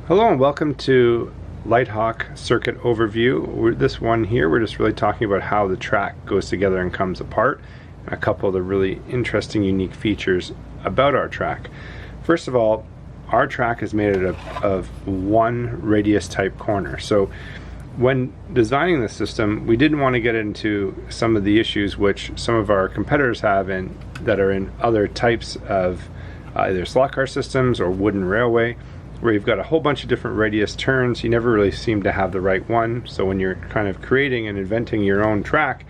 Hello and welcome to Litehawk circuit overview. This one here, we're just really talking about how the track goes together and comes apart, and a couple of the really interesting, unique features about our track. First of all, our track is made of one radius type corner. So when designing the system, we didn't want to get into some of the issues which some of our competitors have that are in other types of either slot car systems or wooden railway, where you've got a whole bunch of different radius turns. You never really seem to have the right one. So when you're kind of creating and inventing your own track,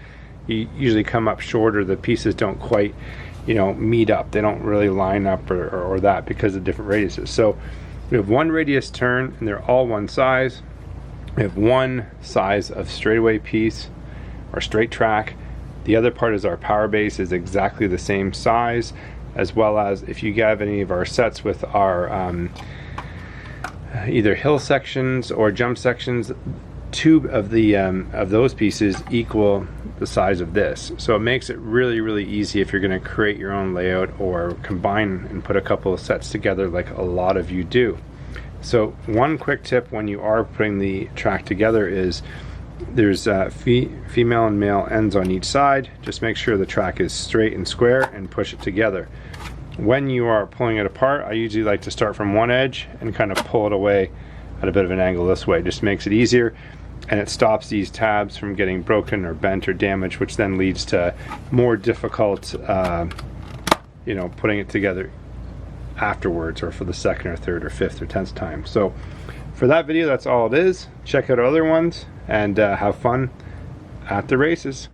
you usually come up short, or the pieces don't quite, meet up. They don't really line up or that because of different radiuses. So we have one radius turn and they're all one size. We have one size of straightaway piece or straight track. The other part is our power base is exactly the same size, as well as if you have any of our sets with our either hill sections or jump sections, two of those pieces equal the size of this. So it makes it really easy if you're going to create your own layout or combine and put a couple of sets together like a lot of you do. So one quick tip when you are putting the track together is there's female and male ends on each side. Just make sure the track is straight and square and push it together. When you are pulling it apart, I usually like to start from one edge and kind of pull it away at a bit of an angle this way. It just makes it easier, and it stops these tabs from getting broken or bent or damaged, which then leads to more difficult putting it together afterwards, or for the second or third or fifth or 10th time. So for that video, that's all it is. Check out other ones and have fun at the races.